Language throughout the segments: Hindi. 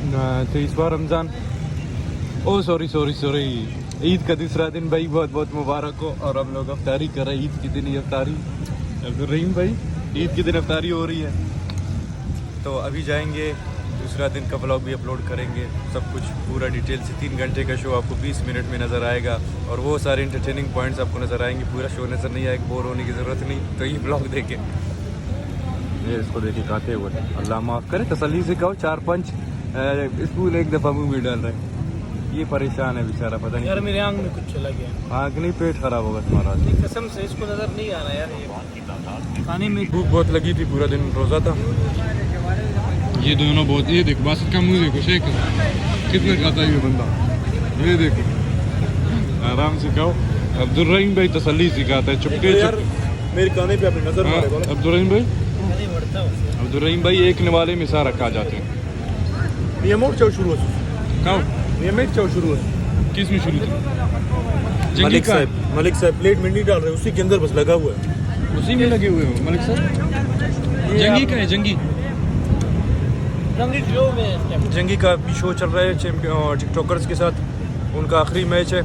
तो इस बार रमज़ान सॉरी ईद का दूसरा दिन भाई, बहुत बहुत मुबारक हो। और हम लोग अफ्तारी कर रहे हैं ईद के दिन ही अफ्तारी। अब्दुर्रहीम भाई ईद के दिन अफ्तारी हो रही है, तो अभी जाएंगे, दूसरा दिन का व्लॉग भी अपलोड करेंगे, सब कुछ पूरा डिटेल से। 3 घंटे का शो आपको 20 मिनट में नज़र आएगा और वो सारे इंटरटेनिंग पॉइंट्स आपको नज़र आएंगे। पूरा शो नज़र नहीं आएगा, बोर होने की ज़रूरत नहीं, तो ये व्लॉग देखें। ये इसको देखे खाते हुए, अल्लाह माफ़ करे, तसल्ली से कहो। 4-5 स्पून एक दफ़ा मुँह में डाल रहे हैं। ये परेशान है बेचारा, पता नहीं यार मेरे आंख में कुछ चला गया। आँख नहीं, पेट खराब होगा तुम्हारा। कसम से इसको नज़र नहीं आ रहा यार, ये खाने में भूख बहुत लगी थी, पूरा दिन रोज़ा था। ये दोनों बहुत, ये देखो बासत का मुँह देखो, शेख कितना खाता है ये बंदा, ये देखो आराम से खाओ। अब्दुर्रहीम भाई तसल्ली से खाता है, चुपके मेरे खाने पे अपनी नजर मारेगा। अब्दुर्रहीम भाई एक निवाले में सारा खा जाते हैं। ये मोट चाव शुरू हो, खाओ। ये मेट चाव शुरू हो। किस में शुरू था? मलिक साहब प्लेट में नहीं डाल रहे, उसी के अंदर बस लगा हुआ है, उसी में लगे हुए हो मलिक साहब। जंगी का है, जंगी का भी शो चल रहा है चैंपियन टिकटॉकर्स के साथ, उनका आखिरी मैच है।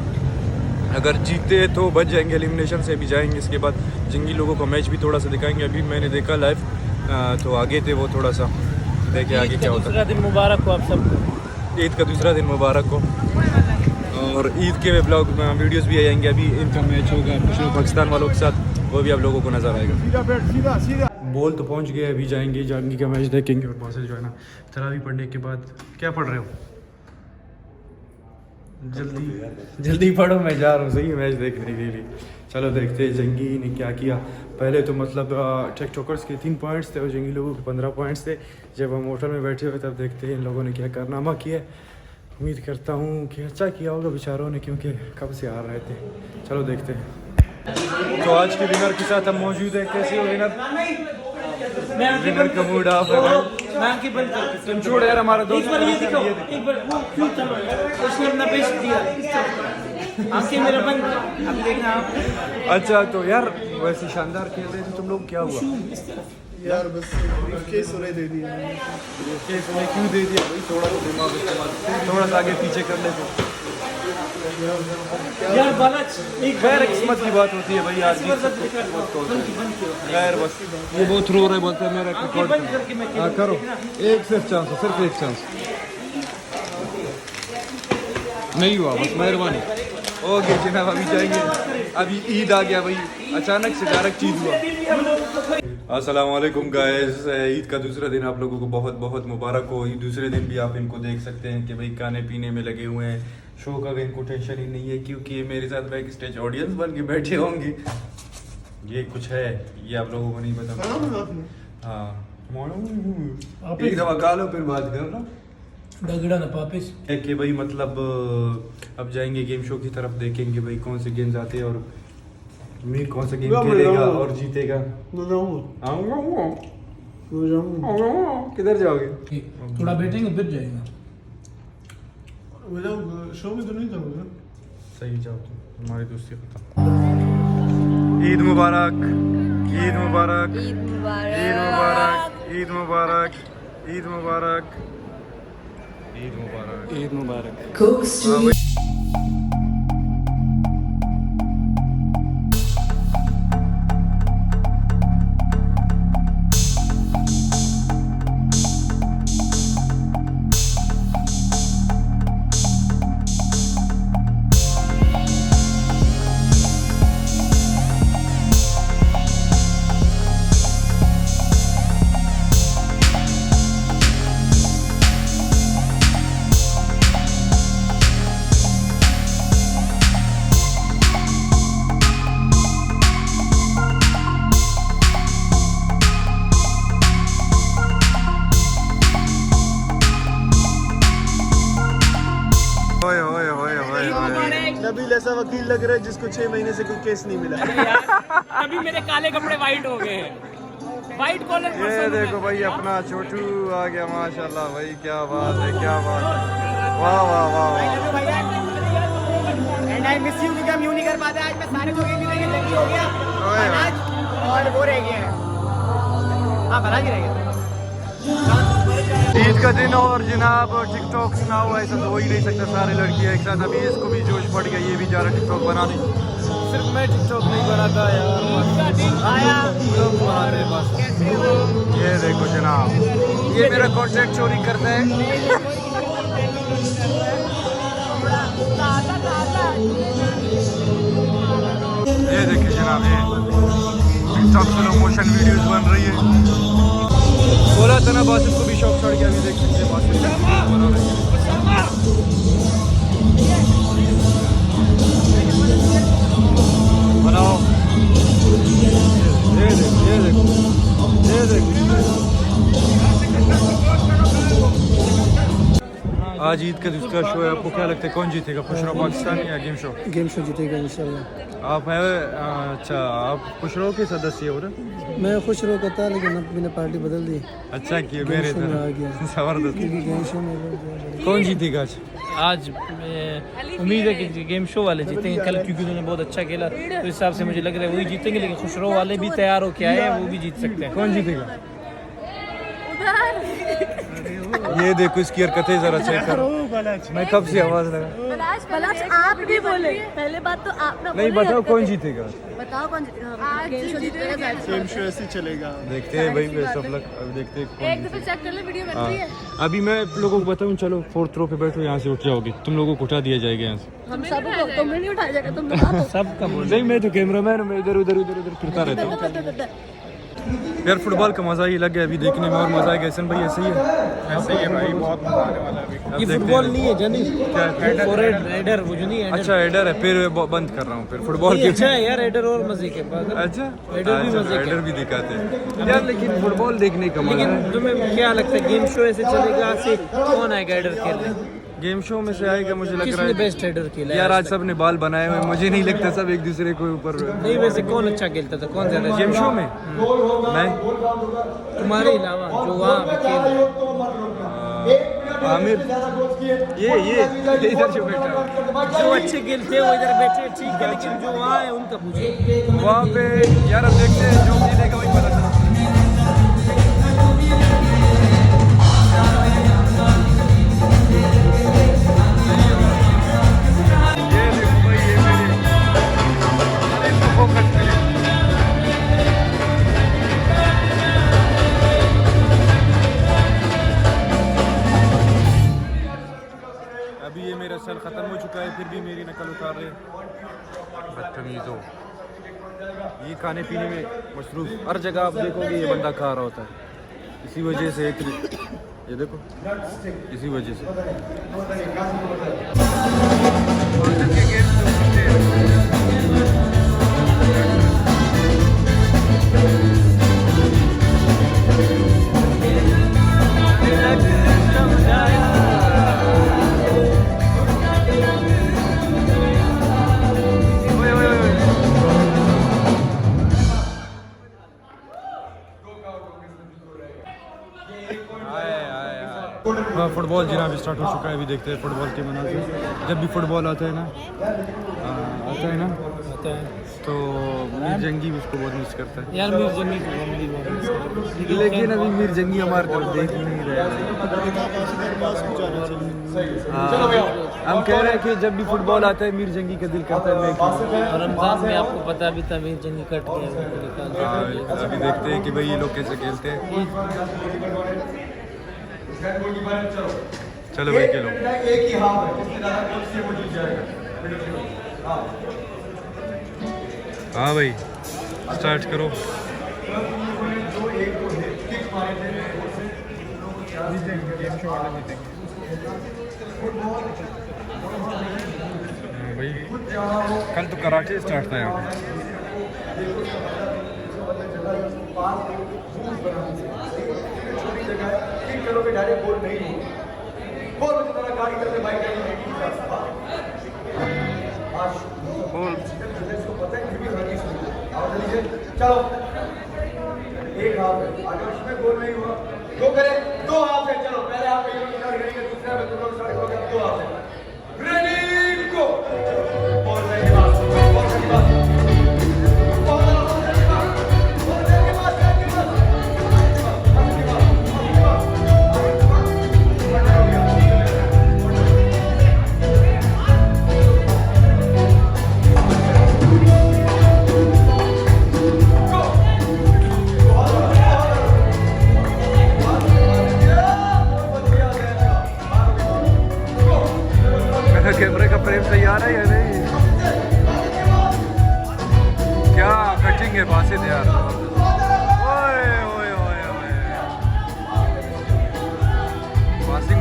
अगर जीते तो बच जाएंगे, एलिमिनेशन से भी जाएंगे। इसके बाद जंगी लोगों का मैच भी थोड़ा सा दिखाएंगे। अभी मैंने देखा लाइव, तो आगे थे वो, थोड़ा सा देखे आगे क्या होता है। दूसरा दिन मुबारक हो आप सबको, ईद का दूसरा दिन मुबारक हो। और ईद के ब्लॉग वीडियोस भी आएंगे। अभी इनका मैच होगा पाकिस्तान वालों के साथ, वो भी आप लोगों को नज़र आएगा। सीधा बोल तो पहुंच गए, अभी जाएंगे, जंगी का मैच देखेंगे। और वहाँ से जो है ना, तरावी पढ़ने के बाद, क्या पढ़ रहे हो? जल्दी पढ़ो, मैं जा रहा हूँ सही मैच देखने के लिए। चलो देखते हैं जंगी ने क्या किया। पहले तो मतलब टिकटॉकर्स के 3 पॉइंट्स थे और जंगी लोगों के 15 पॉइंट्स थे। जब हम होटल में बैठे हुए तब देखते हैं इन लोगों ने क्या कारनामा किया। उम्मीद करता हूँ कि अच्छा किया होगा बेचारों ने, क्योंकि कब से आ रहे थे। चलो देखते हैं। तो आज के विनर के साथ हम मौजूद हैं। कैसे हो विनर? विनर का मूड ऑफ है भाई। तुम छोड़ यार, हमारा दोस्त मेरा बंद अब देखना आप। अच्छा तो यार वैसे शानदार खेल रहे थे तुम लोग, क्या हुआ यार? बस केस दे दिया। केस में क्यों दे दिया भाई? थोड़ा सा दिमाग इस्तेमाल, थोड़ा सा आगे पीछे कर लेते यार। बालाज एक खैर किस्मत की बात होती है भाई, आज खैर बस ये बहुत रो रहे, बोलते हैं मेरा रिकॉर्ड। हाँ करो, एक सिर्फ चांस है, सिर्फ एक चांस। नहीं हुआ, बस मेहरबानी। ओके जनाब, अभी जाएंगे। अभी ईद आ गया भाई, अचानक से डायरेक्ट चीज़ हुआ। अस्सलाम वालेकुम गाइस, ईद का दूसरा दिन आप लोगों को बहुत बहुत मुबारक हो। दूसरे दिन भी आप इनको देख सकते हैं कि भाई खाने पीने में लगे हुए हैं। शो का इनको टेंशन ही नहीं है, क्योंकि ये मेरे साथ बैक स्टेज ऑडियंस बन के बैठे होंगे। ये कुछ है, ये आप लोगों को नहीं पता। हाँ एक दफ़ा खा लो फिर बात करो ना। कि भाई मतलब अब जाएंगे गेम शो की तरफ, देखेंगे भाई कौन से गेम्स आते हैं और मैं कौन सा गेम खेलेगा और जीतेगा। किधर जाओगे? थोड़ा बैठेंगे फिर जाएगा। शो में तो नहीं करूँगा। सही जाओ तुम, हमारी दोस्ती खत्म। ईद मुबारक, ईद मुबारक, ईद मुबारक, ईद मुबारक, ईद मुबारक, ईद मुबारक, ईद मुबारक। नबील ऐसा वकील लग रहा है जिसको 6 महीने से कोई केस नहीं मिला। अभी मेरे काले कपड़े वाइट हो गए हैं, वाइट कॉलर। ये देखो भाई अपना छोटू आ गया, माशाल्लाह भाई, क्या बात है, क्या बात है, वाह वाह वाह। एंड आई मिस यू, क्योंकि हम यूं नहीं कर पाते। आज मैं सारे लोग भी देंगे, जल्दी हो गया आज और वो रह गया है। हाँ भला ही रह गया। ईद का दिन और जनाब टिकटॉक सुना हुआ ऐसा तो हो ही नहीं सकता, सारे लड़कियां एक साथ। अभी इसको भी जोश पड़ गया, ये भी जा रहा टिकटॉक बनाने। सिर्फ मैं टिकटॉक नहीं बनाता यार, लोग बनाते हैं बस। ये देखो जनाब, ये मेरा कंटेंट चोरी करता है। ये देखिए जनाब, ये टिकटॉक स्लो मोशन वीडियोस बन रही है। बोला था ना बासित को भी शौक चढ़ गया, अभी देख सकते हैं बासित बना रही है। बनाओ, ये देखो, ये देखो, ये देखो। आज ईद का दूसरा शो है, आपको क्या लगता है कौन जीतेगा, खुशरो पाकिस्तान या गेम शो? गेम शो जीतेगा इंशाल्लाह। आप है अच्छा, आप खुशरो के सदस्य हो ना? मैं खुश रहो का था, लेकिन अब मैंने पार्टी बदल दी। अच्छा किए, मेरे गेम शो में आ गया। जबरदस्त। गेम शो में कौन जीतेगा आज? आज उम्मीद है कि गेम शो वाले जीतेंगे कल, क्योंकि उन्होंने बहुत अच्छा खेला, तो इस हिसाब से मुझे लग रहा है वही जीतेंगे। लेकिन खुशरो वाले भी तैयार हो के आए हैं, वो भी जीत सकते हैं। कौन जीतेगा? ये देखो इसकी हरकतें जरा चेक करो। मैं कब से आवाज लगा। पलाश आप भी बोले, पहले बात तो आप ना नहीं बताओ कौन जीतेगा। बताओ कौन जीतेगा। गेम शो जीतेगा। गेम शो ऐसे चलेगा। देखते हैं भाई, बेस्ट ऑफ लक। अभी देखते हैं कौन एक दफे चेक कर ले, वीडियो बन रही है। अभी मैं लोगों को बताऊं, चलो 4th रो पे बैठो, यहाँ से उठ जाओगे, तुम लोगों को उठा दिया जाएगा यहाँ से। हम सबको तुमने नहीं उठाया जाएगा, तुम बता दो। सबका बोल नहीं, मैं तो कैमरामैन हूं, मैं इधर उधर फिरता रहता हूँ यार। फुटबॉल का मजा ही लग गया अभी देखने में, और मजा आएगा। ऐसा भाई ऐसे ही है, ऐसे ही है भाई, बहुत मजा आने वाला है अभी। ये फुटबॉल नहीं है जानी, क्या हेडर वो जो नहीं है। अच्छा हेडर है, फिर बंद कर रहा हूँ फिर फुटबॉल के। अच्छा है यार हेडर, और मजे के बाद अच्छा हेडर भी मजे के। हेडर भी दिखाते हैं यार, लेकिन फुटबॉल देखने का मजा लेकिन है। तुम्हें क्या लगता है गेम शो ऐसे चलेगा, से कौन आएगा हेडर खेलने? गेम शो में से आएगा मुझे लग रहा किसने है बेस्ट हेडर खेला यार। आज सब ने बाल बनाए हुए, मुझे नहीं लगता सब एक दूसरे के ऊपर। नहीं, वैसे कौन अच्छा खेलता था, कौन ज्यादा गेम शो में मैं, तुम्हारे अलावा जो वहाँ पे खेल रहे हैं? आमिर, ये इधर जो बैठा है, जो अच्छे खेलते हैं वो इधर बैठे ठीक है, लेकिन जो वहाँ है उनका पूछो। वहाँ पे यार अब देखते हैं जो जीतेगा वही पता चला। ये देखो भाई, ये मेरे फोकस पे अभी ये मेरा सेल खत्म हो चुका है, फिर भी मेरी नकल उतार रहे हैं बदतमीज़ों। ये खाने पीने में मसरूफ, हर जगह आप देखोगे ये बंदा खा रहा होता है। इसी वजह से ये देखो, इसी वजह से फुटबॉल जीना भी स्टार्ट हो चुका है। अभी देखते हैं फुटबॉल के मनाज़िर। जब भी फुटबॉल आता है ना तो मीर जंगी भी उसको बहुत मिस करता है यार। मीर जंगी को हम भी बहुत मिस करते हैं, लेकिन अभी मीर जंगी हमारे तरफ देख ही नहीं रहे। हम कह रहे हैं कि जब भी फुटबॉल आता है मीर जंगी का दिल करता है मैं खेलूं। और रमजान में आपको पता भी था मीर जंगी कट गया। अभी देखते हैं कि भाई ये लोग कैसे खेलते हैं। चलो भाई खेलो। हाँ भाई स्टार्ट करो। भाई कल तो कराटे स्टार्ट था यहाँ पे। चलो एक हाफ है, अगर उसमें गोल नहीं हुआ दो करे, दो हाफ है। चलो पहले हाफ में स्टार्ट करेंगे, दूसरे में तुम लोग स्टार्ट करोगे, दो हाफ है। रेडी गो। बहुत सही बात, बहुत सही बात, बहुत सही बात, बहुत सही बात, बहुत सही बात।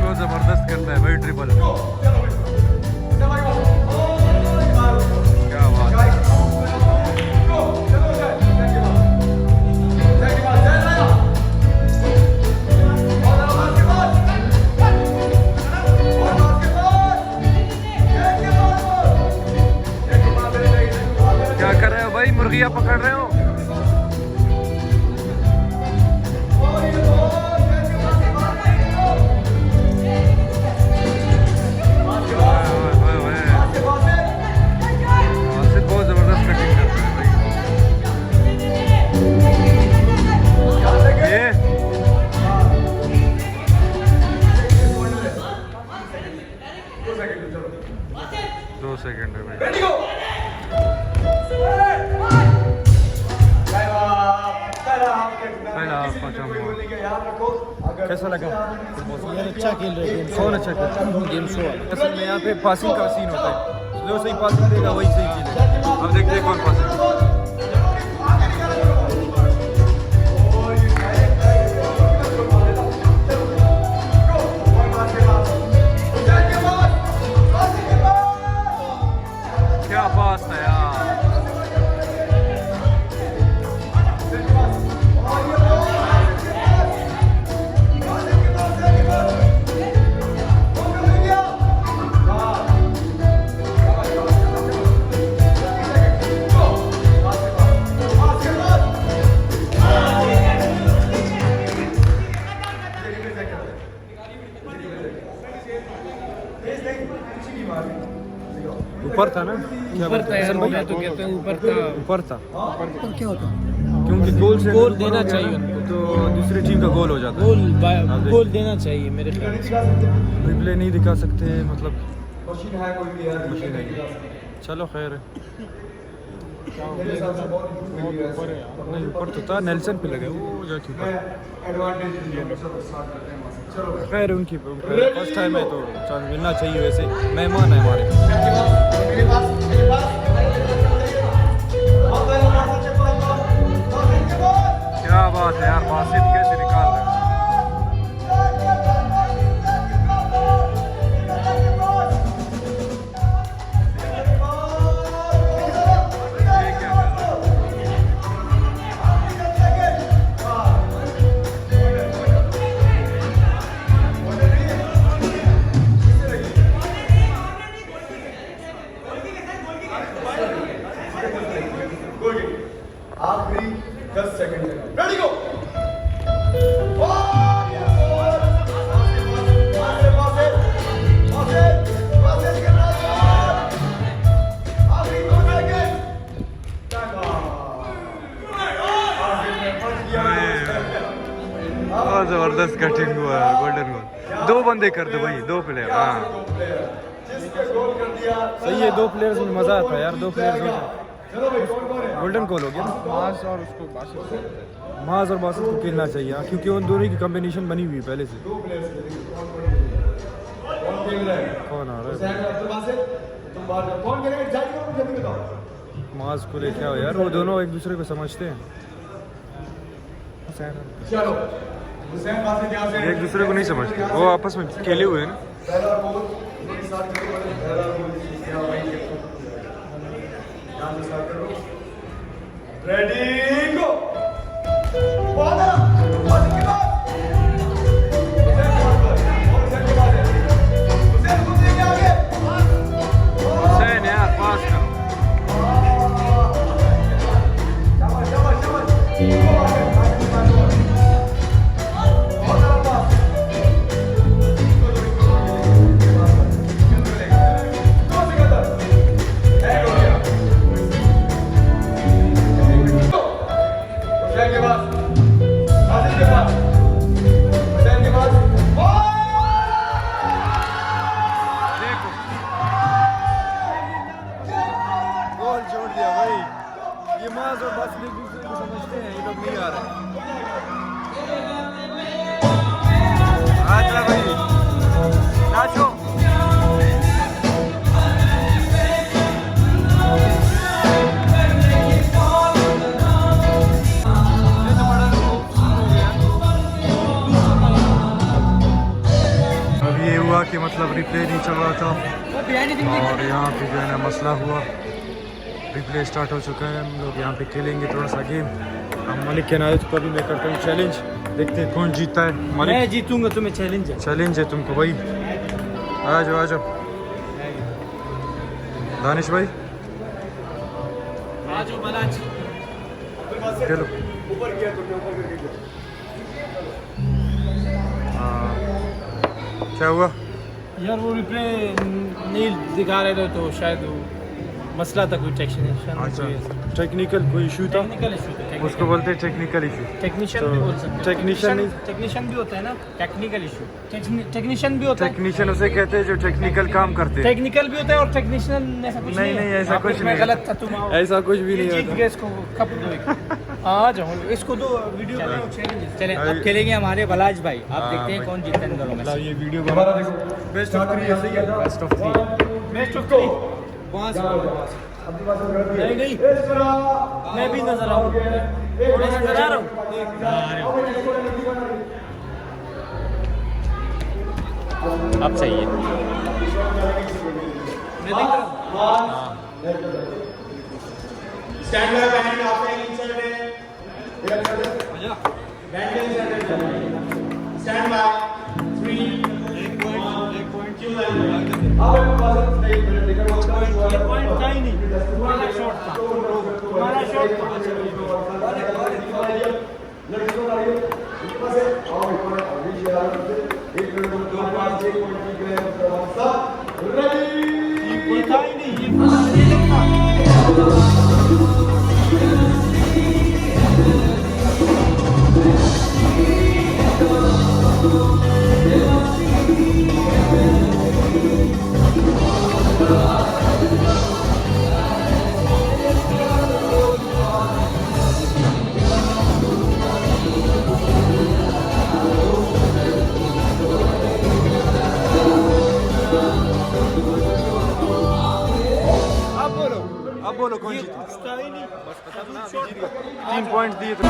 बहुत जबरदस्त करता है भाई ट्रिपल। क्या बात है। क्या कर रहे हो भाई, मुर्गियां पकड़ रहे हो? बहुत जबरदस्त कटिंग करता है भाई ये। 2 सेकंड है भाई। पहला पाँचवा बॉल। कैसा लगा? अच्छा खेल रहे हैं। कौन अच्छा खेल? गेम शो असल में यहाँ पे पासिंग का सीन होता है, जो सही पासिंग देगा वही सही खेलेगा। अब देखते हैं कौन पासिंग। क्या पास था यार। ऊपर था ना? ऊपर था यार, मैं तो कहता हूँ ऊपर था। ऊपर था क्या होता? क्योंकि गोल देना चाहिए उनको, तो दूसरी टीम का गोल हो जाता है। गोल देना चाहिए मेरे ख्याल से। रिप्ले नहीं दिखा सकते, मतलब मशीन है कोई भी यार, मशीन है। चलो खैर है। मेरे हिसाब से बहुत इम्प्रूव हुई है। नहीं ऊपर तो था, नेल्सन पे लगा वो जाके ऊपर। एडवांटेज चलो स्टार्ट करते हैं। चलो खैर उनकी फर्स्ट टाइम है तो चांस मिलना चाहिए। वैसे मेहमान है हमारे। मेरे पास क्या बात है यार, बासित कैसे निकाल रहे हैं। ये क्या कर रहा है? आखिरी 10 सेकंड है। रेडी गो। बहुत जबरदस्त कटिंग हुआ है, गोल्डन गोल। 2 बंदे कर दो भाई, 2 प्लेयर। हाँ जिसने गोल कर दिया सही है, 2 प्लेयर्स में मजा आता है यार। 2 प्लेयर्स में चलो भाई, कौन कौन है? गोल्डन गोल हो गया ना। माज और बासित को खेलना चाहिए हाँ, क्योंकि उन दोनों की कॉम्बिनेशन बनी हुई है पहले से। दो प्लेयर्स कौन खेल रहा है? कौन आ रहा है? हुसैन अब्दुल बासित, तुम बात करो। कौन खेलेगा? जारी करो, जल्दी बताओ। माज को लेके आओ यार, वो दोनों एक दूसरे को समझते हैं। चलो हुसैन बासित यहाँ से एक दूसरे को नहीं समझते, वो आपस में खेले हुए हैं ना। पहला गोल मेरे साथ करो। पहला गोल यहाँ वहीं के यहाँ से स्टार्ट करो। रेडी गो। वादा वादा के बाद हुसैन के बाद है। हुसैन खुद लेके आगे। हुसैन यार पास करो। शाबाश शाबाश शाबाश। ये हुआ कि मतलब रिप्ले नहीं चल रहा था और यहाँ पे जो है ना मसला हुआ, रिप्ले स्टार्ट हो चुका है। हम लोग यहाँ पे खेलेंगे थोड़ा सा गेम। हम मलिक के नायत को भी मैं करता हूँ चैलेंज, देखते हैं कौन जीतता है। मैं मलिक जीतूंगा, तुम्हें चैलेंज है। चैलेंज है तुमको भाई, आ जाओ आ जाओ। दानिश भाई आ जाओ बालाजी। चलो। ऊपर किया तुमने, ऊपर करके किया। क्या हुआ? यार वो रिप्ले नहीं दिखा रहे थे तो शायद वो मसला था, कोई अच्छा, टेक्निकल कोई इशू था, टेक्निकल इशू। उसको बोलते हैं टेक्निकल इशू। टेक्नीशियन भी बोल सकते हैं। टेक्नीशियन भी होता है ना, टेक्निकल इशू। टेक्नीशियन भी होता है। टेक्नीशियन उसे कहते हैं जो टेक्निकल काम करते हैं। टेक्निकल भी होता है और टेक्नीशियन ऐसा कुछ नहीं, ऐसा कुछ मैं नहीं गलत था, तुम आओ। ऐसा कुछ भी नहीं जीत होता। गए, इसको कप दो। आ जाओ, इसको दो वीडियो बनाओ, चैलेंज। चले अब खेलेंगे हमारे बलाज भाई, आप देखते हैं कौन जीतता है इन दोनों में से। ये वीडियो हमारा देखो बेस्ट ऑफ 3 सही है, बेस्ट ऑफ 3। Best of 3। अपनी बात सुन नहीं नहीं, मैं भी नजर आऊँ, मैं नजर आ रहा हूँ। अब सही है। मैं देख रहा हूँ। स्टैंड बाय बैंड आप हैं इंसर्ट है, स्टैंड बाय 3 1 पॉइंट क्यों लगा? आप एक पास नहीं मिनट लेकर वो पॉइंट था ही नहीं, तुम्हारा शॉट था, तुम्हारा शॉट था। लड़कियों का ये उनके पास है और एक पॉइंट अभी जा रहा है, 1 मिनट में 2 पॉइंट 1 पॉइंट की है। सब रेडी? ये था ही नहीं, ये अब बोलो कौन जीता? था ही नहीं। 3 पॉइंट दिए तो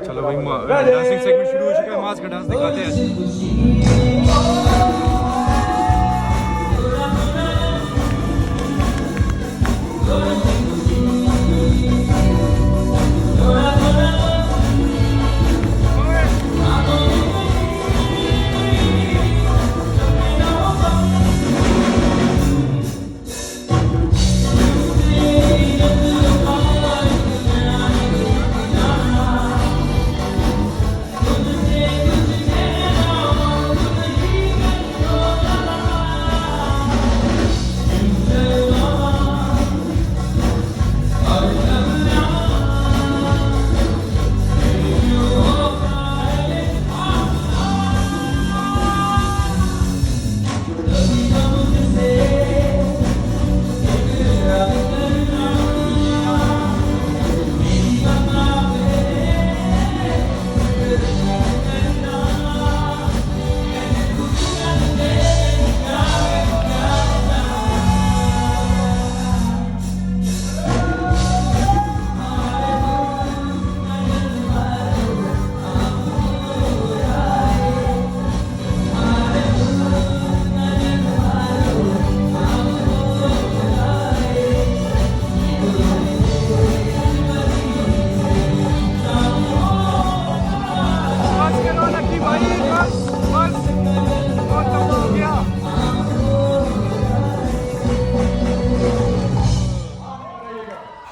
चलो भाई, डांसिंग सेगमेंट शुरू हो चुका है। मास का डांस दिखाते हैं।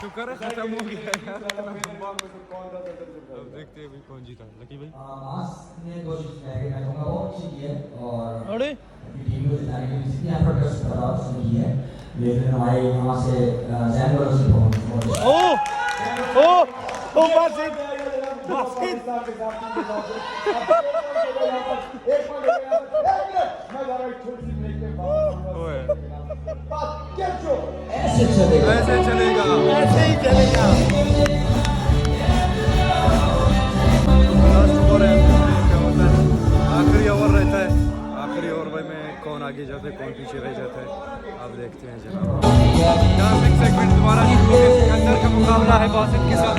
शुक्र है खत्म हो गया यार। अब देखते हैं भाई कौन जीता। लकी भाई ने कोशिश की है, मैं कहूँगा बहुत अच्छी की है और अरे अपनी टीम को जिताने के लिए जितनी एफर्ट्स करा उसने की है, लेकिन हमारे यहाँ से जैन वालों से बहुत बासित एक पॉइंट मैं जा रहा हूं छोटी सी ब्रेक के बाद। ऐसे चलेगा। ऐसे चलेगा। ऐसे ही चलेगा। लास्ट ओवर है, क्या होता है, आखिरी ओवर रहता है। आखिरी ओवर में कौन आगे जाता है कौन पीछे रह जाता है, आप देखते हैं जनाब। नेक्स्ट सेगमेंट दोबारा शुरू हो गया। सिकंदर का मुकाबला है बासित के साथ।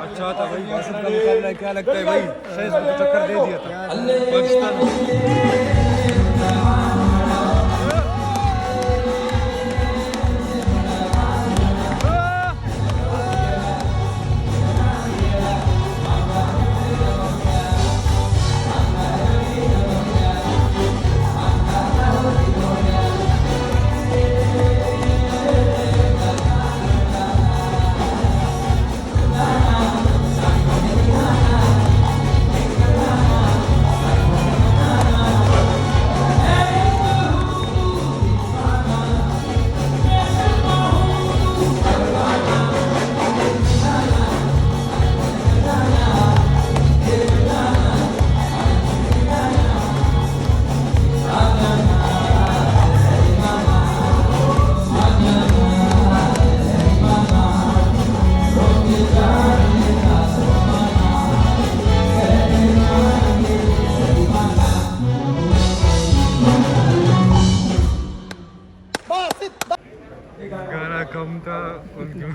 अच्छा था भाई बासित का मुकाबला। क्या लगता है भाई, शायद को टक्कर दे दिया था पाकिस्तान। गाना कम था उनके,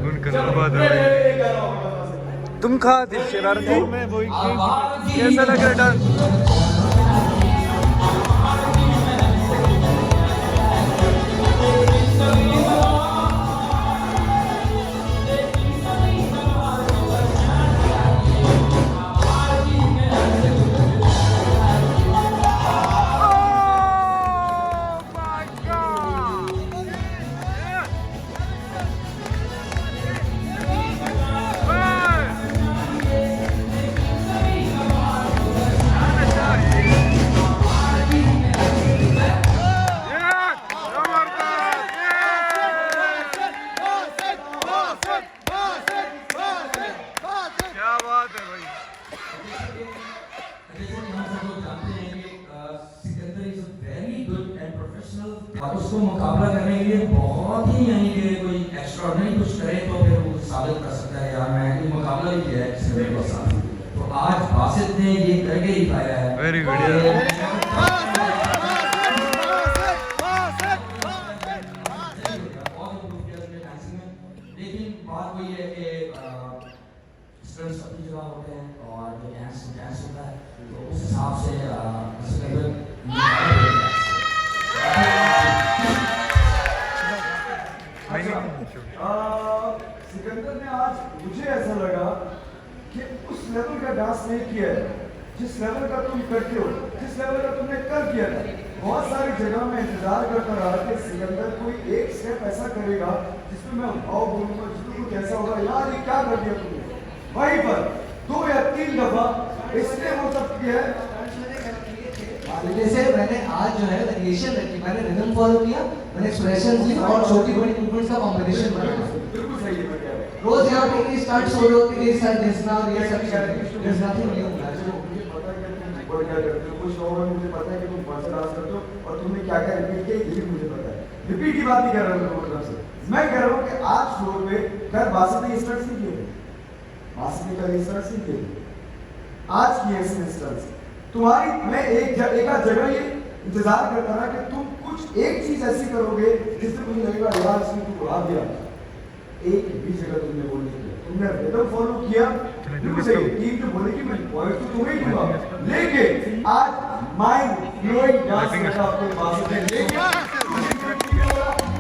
उनका नवाद है। तुम खा दिल शरारती में वही कैसा लग रहा डांस? और उसको मुकाबला करने के लिए बहुत ही यानी कि कोई एक्स्ट्राऑर्डिनरी कुछ करे तो फिर वो साबित कर सकता है यार मैं ये मुकाबला ही किया है किसी के साथ। तो आज बासित ने ये करके ही पाया है। वेरी बढ़िया। लेकिन बात वही है कि स्टूडेंट्स अपनी जगह होते हैं और जो डांस होता है तो उस हिसाब से सिकंदर ने आज मुझे ऐसा लगा कि उस लेवल का डांस नहीं किया है जिस लेवल का तुम करते हो, जिस लेवल का तुमने कल किया था। बहुत सारी जगह में इंतजार करता रहा कि सिकंदर कोई एक स्टेप ऐसा करेगा जिसमें मैं भाव बोलूंगा, जिसमें कुछ ऐसा होगा यार ये क्या कर दिया तुमने। वहीं पर 2 या 3 दफा इसने वो सब किया है। जैसे मैंने आज जो है वेरिएशन रखी, मैंने रिदम फॉलो किया, मैंने एक्सप्रेशन दी और छोटी बड़ी मूवमेंट्स का कॉम्बिनेशन बनाया। बिल्कुल सही है। रोज यहाँ पे ये स्टार्ट सोलो के लिए सर दिसना और ये सब चीजें दिस नथिंग न्यू। मुझे पता है कि तुम और क्या करते हो, कुछ और मुझे पता है कि तुम कौन सा डांस करते हो और तुमने क्या क्या रिपीट किया, ये भी मुझे पता है। रिपीट की बात नहीं कर रहा हूँ मैं, मतलब से मैं कह रहा हूँ कि आज फ्लोर पे खैर बासित ने स्टार्ट नहीं किए, बासित ने कल स्टार्ट नहीं किए, आज किए इसने स्टार्ट। तुम्हारी मैं एक जगह ये इंतजार करता रहा कि तुम कुछ एक चीज ऐसी करोगे जिससे मुझे लगेगा यार इसने तुम उड़ा दिया। एक भी जगह तुमने वो नहीं किया, तुमने रिदम फॉलो किया। बिल्कुल सही, टीम जो बोलेगी मैं पॉइंट तो तुम्हें ही दूंगा, लेकिन आज माइंड ब्लोइंग डांस करता आपके पास है। लेकिन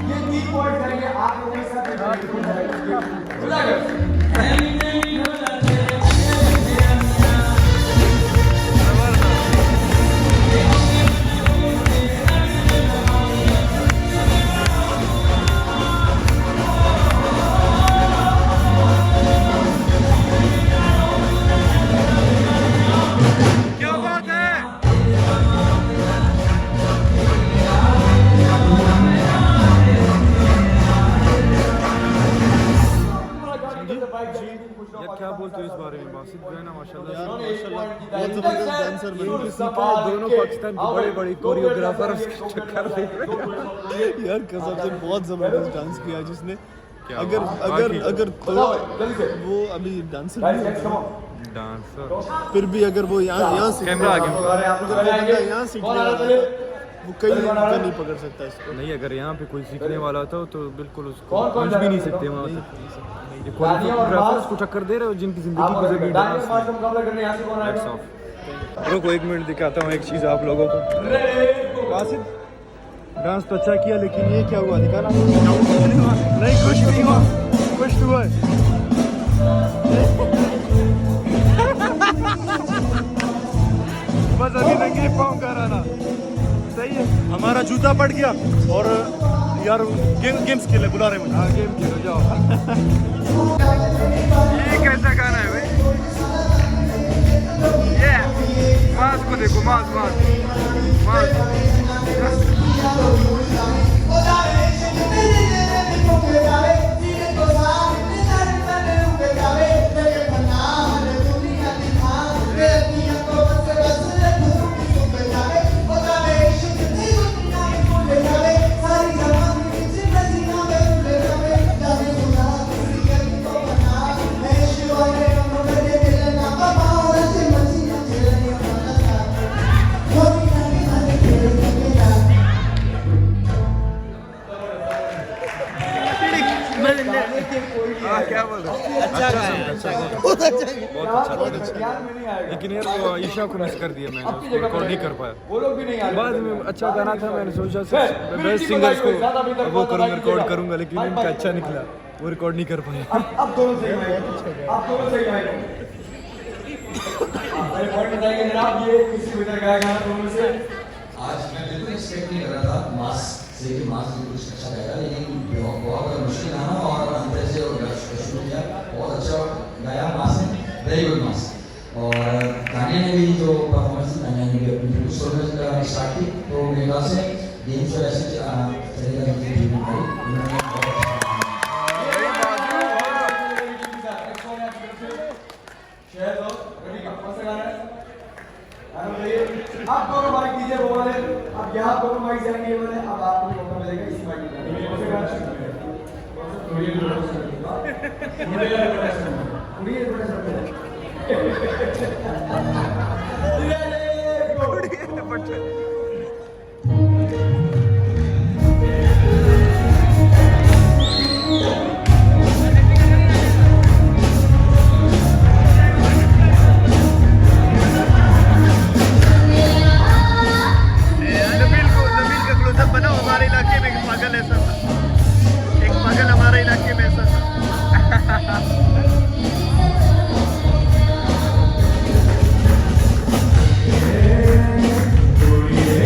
ये 3 पॉइंट करेंगे आप लोगों के साथ क्या बोलते हो इस बारे में? बासित जो है ना माशाल्लाह बहुत जबरदस्त डांसर बन दोनों पाकिस्तान के बड़े बड़े कोरियोग्राफर टक्कर दे रहे हैं। यार कसम से बहुत जबरदस्त डांस किया जिसने। क्या अगर बात है। अगर बाकी- अगर तो वो अभी डांसर नहीं होता। डांसर फिर भी अगर वो यहाँ सीख कैमरा आ गया। अगर वो बंदा यहाँ सीखने वाला था, वो कहीं नहीं पकड़ सकता इसको। नहीं, अगर यहाँ पे कोई सीखने वाला था तो बिल्कुल उसको पहुंच भी नहीं सकते वहाँ तक। ये कोरियोग्राफर्स को टक्कर दे रहे हो जिनकी जिंदगी गुजर डांस में। मुकाबला करने यहाँ से कौन Hats आएगा? off। रुको 1 मिनट दिखाता हूँ एक चीज़ आप लोगों को। बासित डांस तो अच्छा किया, लेकिन ये क्या हुआ दिखाना? नहीं, कुछ नहीं हुआ, कुछ हुआ है। बस अभी नंगे पाँव कर आना सही है। हमारा जूता पड़ गया और यार गेम्स खेले बुला रहे मुझे। हाँ, गेम खेलो जाओ। ये कैसा गाना है भाई? ये मास को देखो, मास मास मास। क्या बोल रहे? अच्छा बहुत अच्छा। लेकिन यार वो ईशा को मिस कर दिया मैंने, उसको रिकॉर्ड नहीं कर पाया। वो लोग भी नहीं आ रहे। बाद में अच्छा गाना था, मैंने सोचा बेस्ट सिंगर्स को वो करूँगा, रिकॉर्ड करूँगा, लेकिन इनका अच्छा निकला, वो रिकॉर्ड नहीं कर पाए। अब दोनों सही आएंगे, अब दोनों सही आएंगे। अरे पॉइंट बताइए जनाब, ये किसी विनर का गाना दोनों से? आज मैं बिल्कुल एक्सपेक्ट नहीं कर रहा था मास से कि मास भी कुछ अच्छा गाएगा, लेकिन बहुत मुश्किल गाना और अंदर से और शुरू किया, बहुत अच्छा गाया मास ने, वेरी गुड मास। और गाने ने भी जो परफॉर्मेंस थी, गाने ने भी अपनी बिल्कुल सोलह स्टार्ट की, तो मेरे ख्याल से गेम शो ऐसे चलेगा जिसकी टीम आई उन्होंने बहुत आप दोनों माइक दीजिए वो वाले, अब यहाँ दोनों माइक जाएंगे ये वाले, अब आपको मौका मिलेगा इस माइक में। Gloria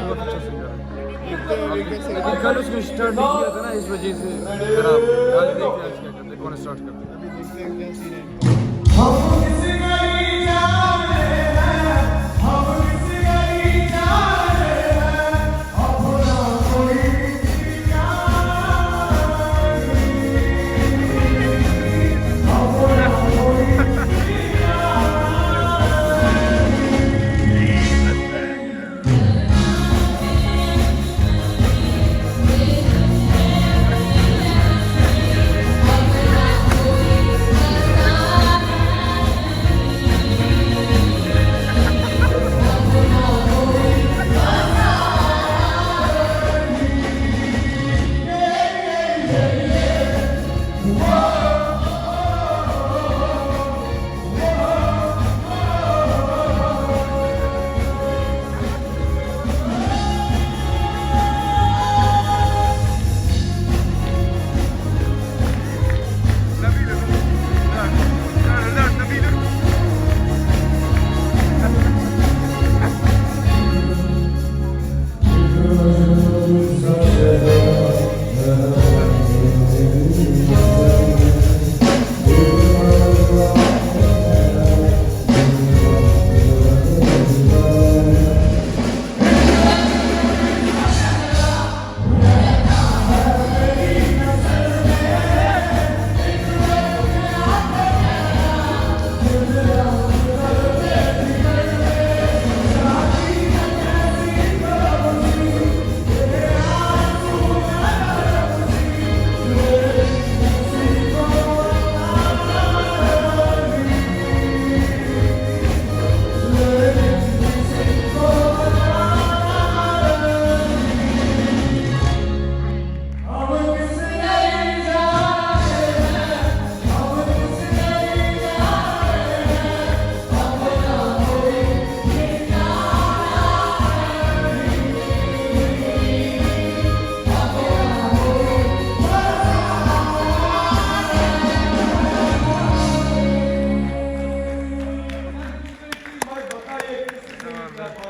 बहुत अच्छा सिंगर है। लेकिन कल उसने स्टार्ट नहीं किया था ना, इस वजह से खराब। आज देखते हैं आज क्या करते हैं, कौन स्टार्ट करते हैं।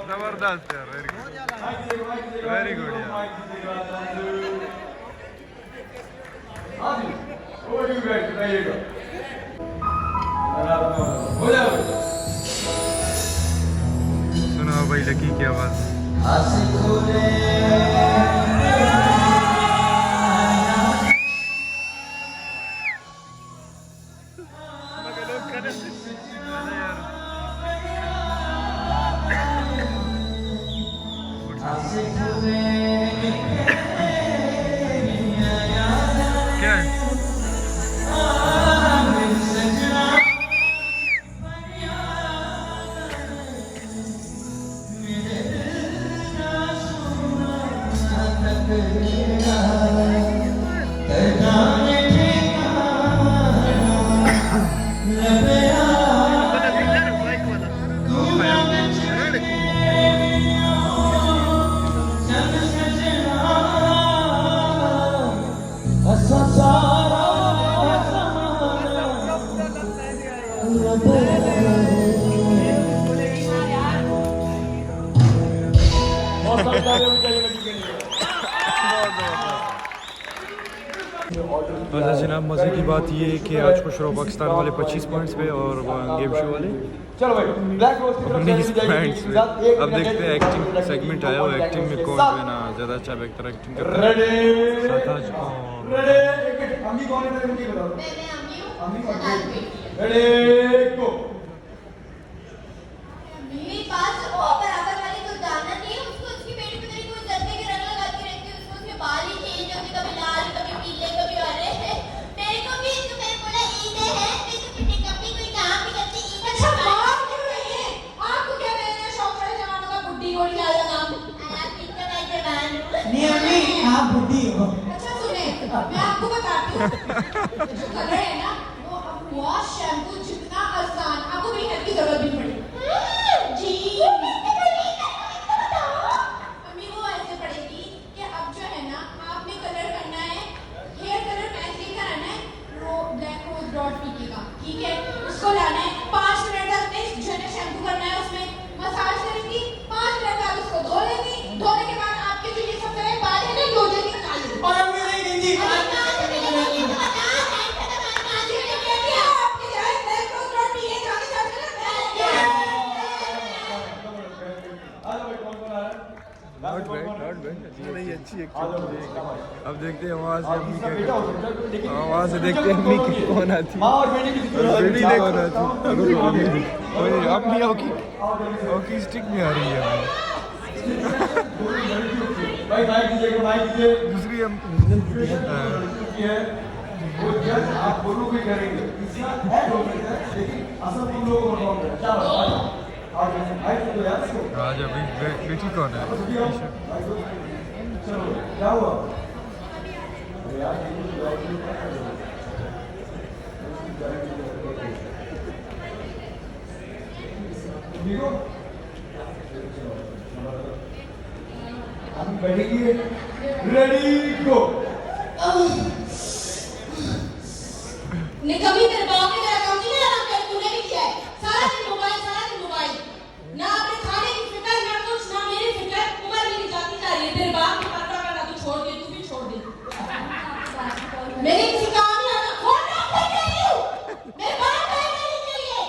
जबरदस्त यार, वेरी गुड यार। हाँ जी, ओवर यू गाइस, बताइएगा। हो जाओ। सुनो भाई लकी की आवाज। क्या है? अच्छा जनाब, मज़े की बात ये है कि आज खुश रहो पाकिस्तान वाले 25 पॉइंट्स पे और गेम शो वाले चलो भाई, ब्लैक रोज की तरफ 19 जाएगी पॉइंट्स के पे। साथ एक अब मिनट देखते हैं के एक्टिंग सेगमेंट आया हुआ, एक्टिंग में कौन जो है ना ज़्यादा अच्छा बेहतर एक्टिंग करता है। रेडी सरताज और रेडी, अम्मी कौन है मेरे मुझे बताओ। मैंने अम्मी हूँ अम्मी कौन साथ है? में। रेडी गो। मेरे पास वो बराबर वाली तो जानना नहीं है उसको, उसकी पेट पे मेरी कोई जलने के रंग लगाती रहती है, उसको उसके बाल ही चेंज होते, कभी लाल कभी पीले कभी हरे। मेरे को भी तो मैंने बोला ईद है, मैं तो फिर कभी कोई काम नहीं करती। अच्छा बात क्यों नहीं है? आपको क्या मेरे शौक रहे जवानों का बुड्ढी को निकालना काम? आप इतना मैं जवान हूँ। नहीं अम्मी, आप बुढ़ी हो। अच्छा सुने, मैं आपको बताती हूँ, जो कलर है ना वो वॉश शैम्पू जितना आसान, आपको मेरी हेल्प की जरूरत भी पड़ी जी। अम्मी वो ऐसे पड़ेगी कि अब जो है ना आपने कलर करना है, हेयर कलर मैच कराना है, ब्लैक रोज डॉट पीके का, ठीक है? उसको लाना है, 5 मिनट तक जो है ना शैम्पू करना है, उसमें मसाज करेंगी, 5 मिनट बाद उसको धो लेंगी, धोने के नहीं अच्छी अब देखते हैं वहाँ से अम्मी क्या करती है। वहाँ से देखते हैं अम्मी की कौन आती है और बेटी कौन आती है। अम्मी ओकी स्टिक में आ रही है भाई माइक दीजिएगा, माइक दीजिए। दूसरी हम वो जज आप दोनों भी करेंगे, इसका ऐड हो सकता है लेकिन असल तुम लोगों को परफॉर्म करें। चलो आज माइक तो याद इसको। आज अभी बेटी कौन है? चलो क्या हुआ? हम बैठेंगे, रेडी गो। कभी तेरे बाप ने तेरा काम नहीं आराम कर, तूने भी किया है। सारा दिन मोबाइल ना अपने खाने की फिक्र ना कुछ, ना मेरी फिक्र। उम्र मेरी जाती जा रही है, तेरे बाप की परवाह करना तू छोड़ दे, तू भी छोड़ दे। मेरे किसी काम नहीं आता, खोल ना खोल के नहीं हूँ। मेरे बाप का है नहीं चाहिए।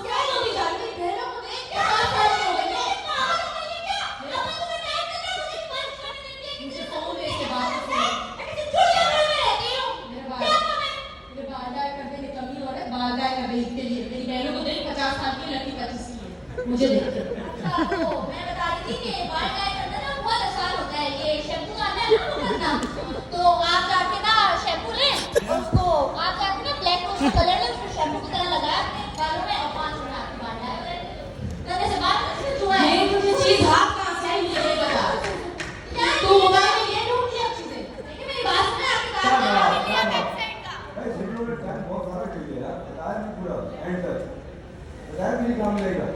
क्या होगी जान, मेरी बहनों को देख क्या हाल खराब हो गए हैं। पागल हो गई है क्या? अब तुम्हें टाइम करना, मुझे बंद करने देती है। मुझे फोन पे इसके बात करना है। मैं किसी चुड़िया में रहती हूँ। क्या काम है? मेरे बाल डाई करने में कमी हो रहा है, बाल डाई कर रही इसके लिए। मेरी बहनों को देख 50 साल की लड़की 25 की है। मुझे देख के मैं बता रही थी कि बाल डाई करना ना बहुत आसान होता है। ये शैम्पू का है ना करना, तो आप जाके ना शैम्पू लें, उसको आप जाके ना ब्लैक रोज का कलर लें, उसको शैम्पू की तरह लगाया अपने बालों में और 5 मिनट आपके बाल डाई करने से बाद में जो है मुझे चीज हाथ कहां से आई मुझे नहीं पता। तू मोबाइल में ये ढूंढ लिया चीजें, लेकिन मेरी बात सुने, आपकी बात नहीं है बैक साइड का। भाई जिन लोगों ने टाइम बहुत सारा चाहिए यार, बताया नहीं पूरा एंड तक, बताया भी नहीं काम लगेगा।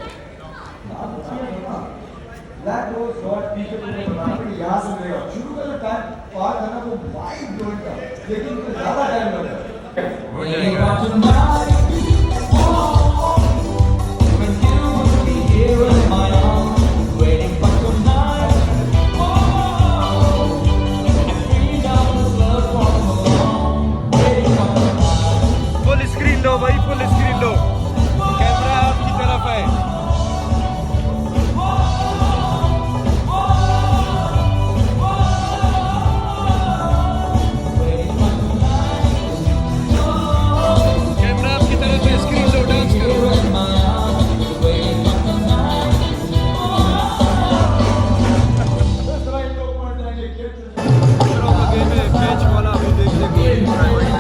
आप बताइए ना, ब्लैक रोज डॉट पी के तुमने बताना कि यहाँ से मिलेगा। शुरू का जो टाइम पार करना वो वाइड डोंट का, लेकिन उसमें ज़्यादा टाइम लगेगा। फुल स्क्रीन दो भाई, फुल स्क्रीन दो। कैमरा आपकी तरफ है। कैमरा आपकी तरफ है, स्क्रीन दो, डांस करो। मैच वाला अभी देखने को मिल रहा है भाई।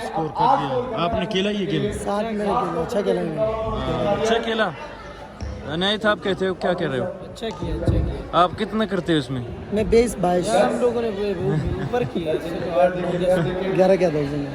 स्कोर कर दिया आपने खेला ये गेम? 7 मिनट अच्छा खेला अच्छा खेला। नहीं था, आप कहते हो, क्या कह रहे हो? अच्छा किया। आप कितना करते हो इसमें? मैं 22 हम लोगों ने ऊपर किया 11 क्या दर्जन है।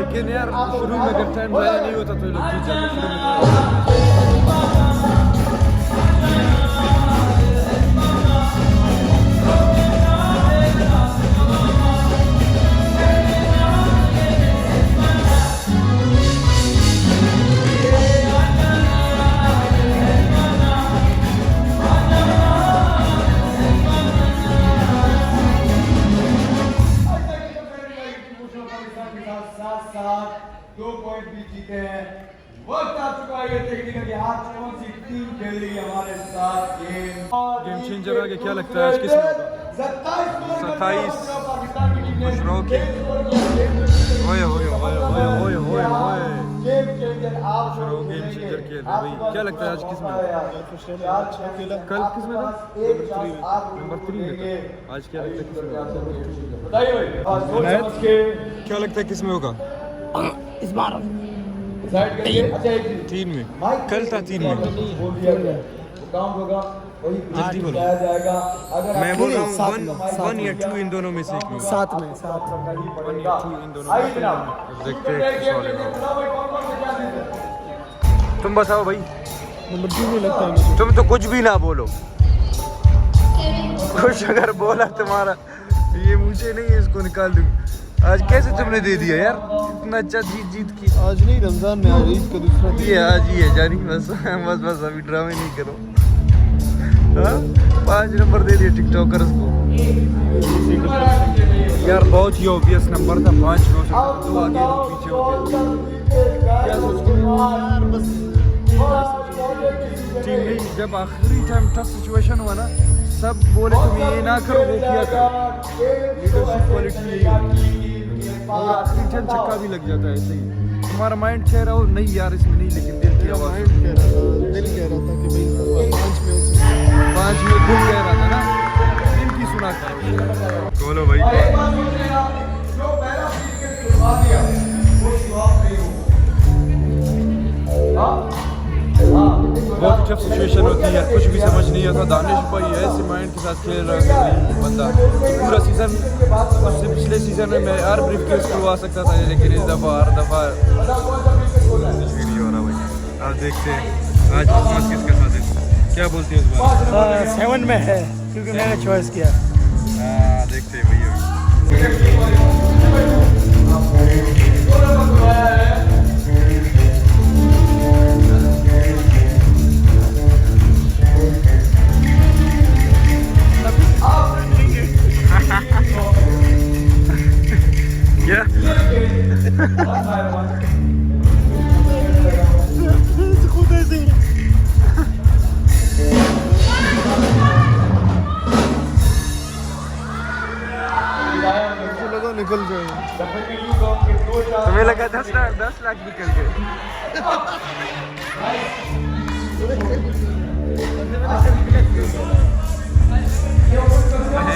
लेकिन यार शुरू में जब टाइम ज़्यादा नहीं होता तो ये लोग जीत जाते शुरू में। साथ 2 पॉइंट भी जीते हैं। वक्त आ चुका है ये देखने का कि आज कौन सी टीम खेल रही है हमारे साथ गेम चेंजर आगे क्या लगता है आज किस में होगा? 27 पाकिस्तान की टीम ने खुशरो की ओए ओए ओए ओए ओए ओए ओए गेम चेंजर आप खुशरो गेम चेंजर खेल रहे भाई। क्या लगता है आज किस में होगा? कल किस में था? नंबर 3 में था। आज क्या लगता है किस में होगा? बताइए भाई सोच समझ के क्या लगता है किस में होगा? इस बार डिसाइड करिए। अच्छा एक 3 में कल था 3 में। बोल दिया गया वो काउंट होगा वही जल्दी बोलो। बताया जाएगा। अगर मैं बोल रहा हूँ 1 या 2 इन दोनों में से एक में होगा। 7 में 1 या 2 इन दोनों आइए में से। जनाब अब देखते हैं किस वाले में होगा। भाई कौन से क्या देते तुम बताओ भाई। नंबर 2 में लगता है मुझे। तुम तो कुछ भी ना बोलो। कुछ अगर बोला तुम्हारा ये मुझे नहीं है इसको निकाल दूँ। आज कैसे तुमने दे दिया यार इतना अच्छा जीत की? आज नहीं रमजान में, आज ईद का दूसरा दिन। ये आज ही है जानी बस बस बस अभी ड्रामे नहीं करो। हाँ 5 नंबर दे दिए टिकटॉकर्स को यार। बहुत ही ऑब्वियस नंबर था 5 में हो सकता था 2 आगे 2 पीछे होते। क्या सोचते टीम नहीं जब आखिरी टाइम टफ सिचुएशन हुआ ना सब बोले तुम ये ना करो वो किया करो। लीडरशिप क्वालिटी यही होती है और आखिरी टाइम छक्का भी लग जाता है ऐसे ही। तुम्हारा माइंड कह रहा हो नहीं यार इसमें नहीं लेकिन दिल की आवाज़ दिल कह रहा था कि भाई 5 में दिल कह रहा था ना दिल की सुना था। बोलो भाई जो पहला पीस के शुरुआत दिया वो शुरुआत नहीं होगा। बहुत टफ सिचुएशन होती है कुछ भी समझ नहीं आता। दानिश भाई ऐसे माइंड के साथ खेल रहा है बंदा पूरा सीजन। उससे पिछले सीजन में मैं हर ब्रीफ केस करवा सकता था लेकिन इस दफ़ा हर दफ़ा कुछ भी नहीं हो रहा भाई। आप देखते हैं आज किस्मत किसके साथ है। क्या बोलते हैं उस बार? 7 में है क्योंकि मैंने चॉइस किया। हाँ देखते हैं भैया। क्या खुद ऐसे ही लगा निकल जाए। तुम्हें लगा 10 लाख निकल गए।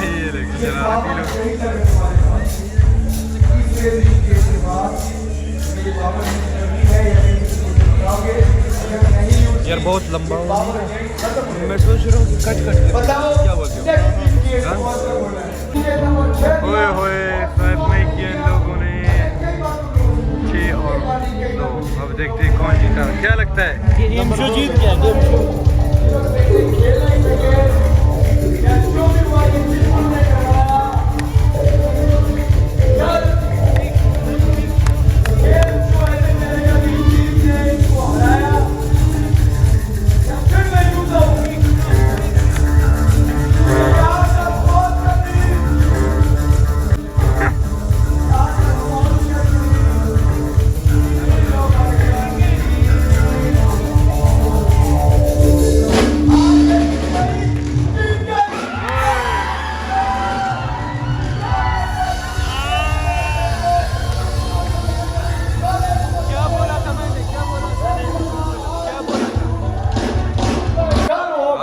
ये लेके चला यार बहुत लंबा हुआ। मैं सोच रहा हूँ कि कट क्या बोलते हो? ओए होए 5 नहीं किया इन लोगों ने 6 और 2। अब देखते हैं कौन जीता। क्या लगता है गेम शो जीत गया। गेम शो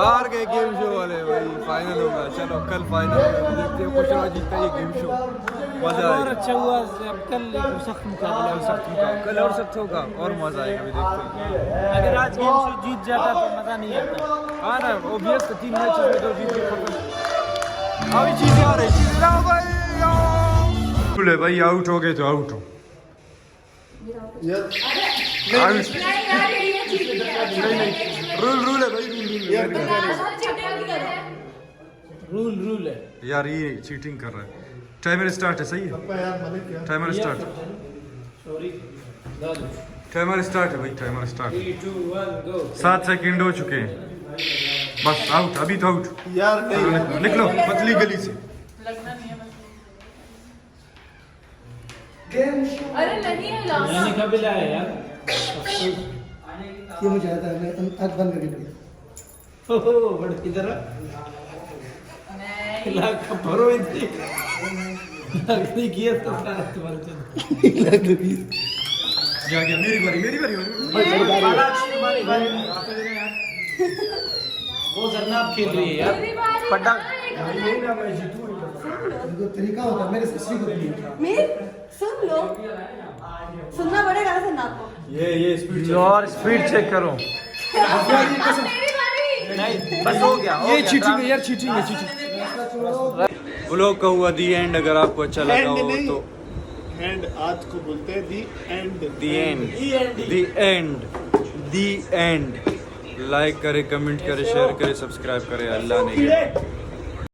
हार गए गेम शो वाले भाई। फाइनल होगा चलो कल फाइनल देखते हैं खुशरो जीतता है ये गेम शो। मजा और आएगा। अच्छा हुआ अब कल एक सख्त मुकाबला हो सकता है। कल और सख्त होगा और मजा आएगा अभी देखते हैं। अगर आज गेम शो जीत जाता तो मजा नहीं आता। हाँ ना ऑब्वियस 3 मैचेस में तो जीत के खत्म। अभी चीजें आ रही चीजें लाओ भाई भाई आउट हो गए तो आउट हो। रूल है भाई, रूल है। यार ये चीटिंग कर रहा है। टाइमर स्टार्ट है, सही है? टाइमर स्टार्ट, टाइमर स्टार्ट है भाई, टाइमर स्टार्ट। 3, 2, 1 गो। 7 सेकंड हो चुके हैं, बस आउट, अभी तो आउट। यार निकलो पतली गली से। अरे नहीं है लाना। मैंने कभी लाया यार। ये मुझे आता है, मैं आँख बंद करके पड़ी। ओहो बड़ इधर लाख भरो इतनी लगती किया तो तुम्हारे गया मेरी बारी। वो जरनाब खेल रही है यार। पटा इनको तरीका होता है, मेरे सिस्टर को नहीं। मीर सुन लो, सुनना पड़ेगा ना सुनना आपको। ये स्पीड और स्पीड चेक करो। मेरी बारी। नहीं बस हो गया। ये चीटिंग है यार, चीटिंग है, चीटिंग। व्लॉग का हुआ दी एंड। अगर आपको अच्छा लगा हो तो एंड आज को बोलते हैं दी एंड। The and. लाइक करे, कमेंट करे, शेयर करे, सब्सक्राइब करे। अल्लाह ने